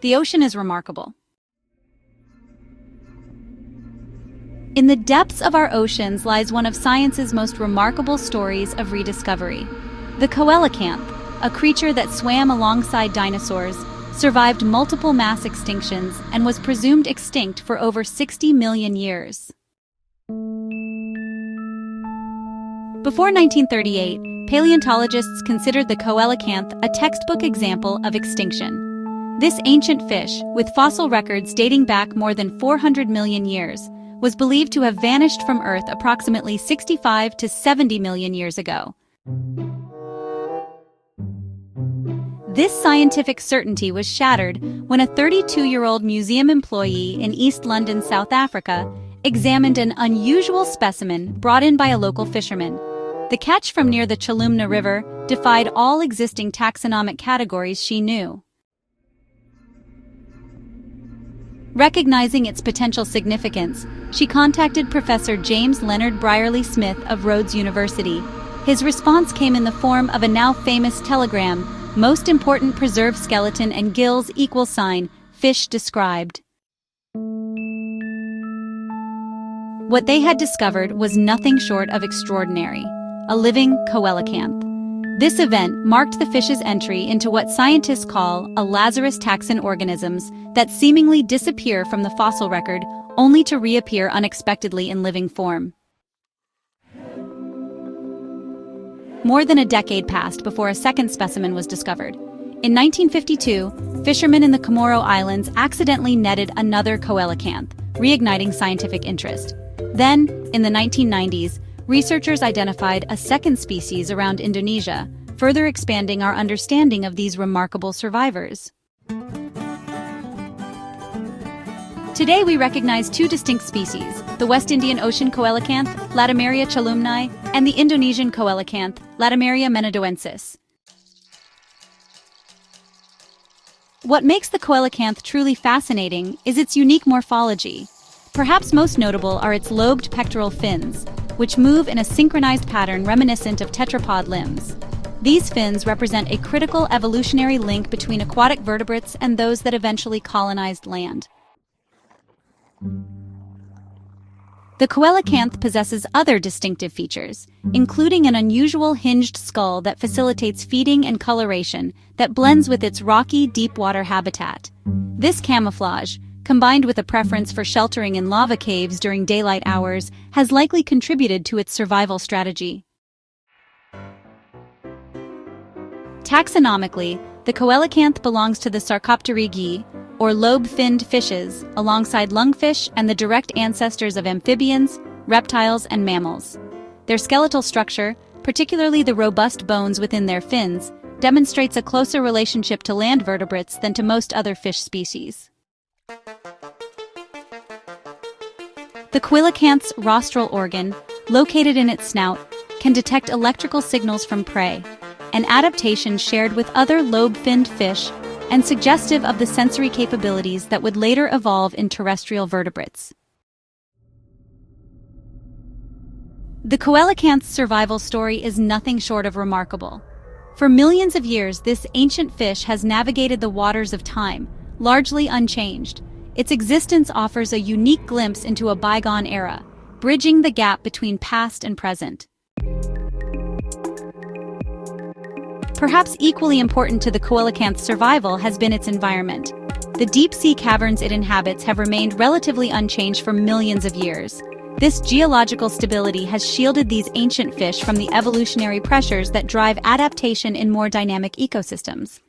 The ocean is remarkable. In the depths of our oceans lies one of science's most remarkable stories of rediscovery. The Coelacanth, a creature that swam alongside dinosaurs, survived multiple mass extinctions and was presumed extinct for over 60 million years. Before 1938, paleontologists considered the Coelacanth a textbook example of extinction. This ancient fish, with fossil records dating back more than 400 million years, was believed to have vanished from Earth approximately 65 to 70 million years ago. This scientific certainty was shattered when a 32-year-old museum employee in East London, South Africa, examined an unusual specimen brought in by a local fisherman. The catch from near the Chalumna River defied all existing taxonomic categories she knew. Recognizing its potential significance, she contacted Professor James Leonard Brierley Smith of Rhodes University. His response came in the form of a now famous telegram: "Most important preserved skeleton and gills =, fish described." What they had discovered was nothing short of extraordinary: a living Coelacanth. This event marked the fish's entry into what scientists call a Lazarus taxon, organisms that seemingly disappear from the fossil record only to reappear unexpectedly in living form. More than a decade passed before a second specimen was discovered. In 1952, fishermen in the Comoro Islands accidentally netted another Coelacanth, reigniting scientific interest. Then, in the 1990s, researchers identified a second species around Indonesia, further expanding our understanding of these remarkable survivors. Today we recognize two distinct species: the West Indian Ocean Coelacanth, Latimeria chalumnae, and the Indonesian Coelacanth, Latimeria menadoensis. What makes the Coelacanth truly fascinating is its unique morphology. Perhaps most notable are its lobed pectoral fins, which move in a synchronized pattern reminiscent of tetrapod limbs. These fins represent a critical evolutionary link between aquatic vertebrates and those that eventually colonized land. The Coelacanth possesses other distinctive features, including an unusual hinged skull that facilitates feeding and coloration that blends with its rocky, deep-water habitat. This camouflage, combined with a preference for sheltering in lava caves during daylight hours, has likely contributed to its survival strategy. Taxonomically, the Coelacanth belongs to the Sarcopterygiae, or lobe-finned fishes, alongside lungfish and the direct ancestors of amphibians, reptiles, and mammals. Their skeletal structure, particularly the robust bones within their fins, demonstrates a closer relationship to land vertebrates than to most other fish species. The Coelacanth's rostral organ, located in its snout, can detect electrical signals from prey, an adaptation shared with other lobe-finned fish and suggestive of the sensory capabilities that would later evolve in terrestrial vertebrates. The Coelacanth's survival story is nothing short of remarkable. For millions of years, this ancient fish has navigated the waters of time, largely unchanged. Its existence offers a unique glimpse into a bygone era, bridging the gap between past and present. Perhaps equally important to the Coelacanth's survival has been its environment. The deep-sea caverns it inhabits have remained relatively unchanged for millions of years. This geological stability has shielded these ancient fish from the evolutionary pressures that drive adaptation in more dynamic ecosystems.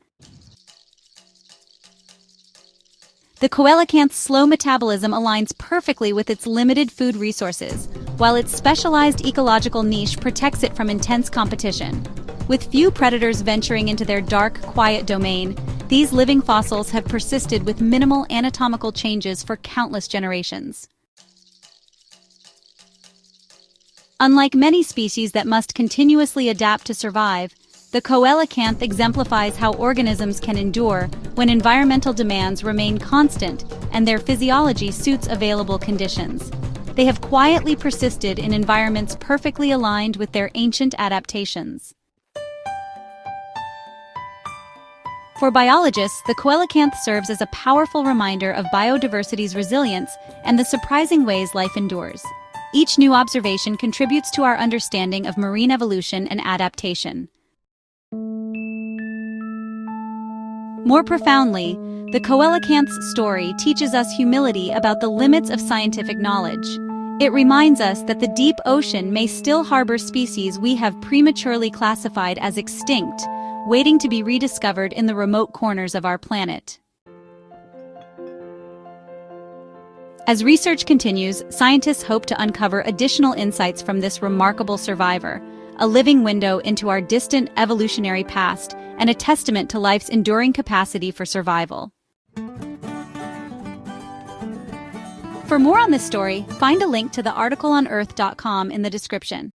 The Coelacanth's slow metabolism aligns perfectly with its limited food resources, while its specialized ecological niche protects it from intense competition. With few predators venturing into their dark, quiet domain, these living fossils have persisted with minimal anatomical changes for countless generations. Unlike many species that must continuously adapt to survive, the Coelacanth exemplifies how organisms can endure when environmental demands remain constant and their physiology suits available conditions. They have quietly persisted in environments perfectly aligned with their ancient adaptations. For biologists, the coelacanth serves as a powerful reminder of biodiversity's resilience and the surprising ways life endures. Each new observation contributes to our understanding of marine evolution and adaptation. More profoundly, the coelacanth's story teaches us humility about the limits of scientific knowledge. It reminds us that the deep ocean may still harbor species we have prematurely classified as extinct, waiting to be rediscovered in the remote corners of our planet. As research continues, scientists hope to uncover additional insights from this remarkable survivor, a living window into our distant evolutionary past and a testament to life's enduring capacity for survival. For more on this story, find a link to the article on Earth.com in the description.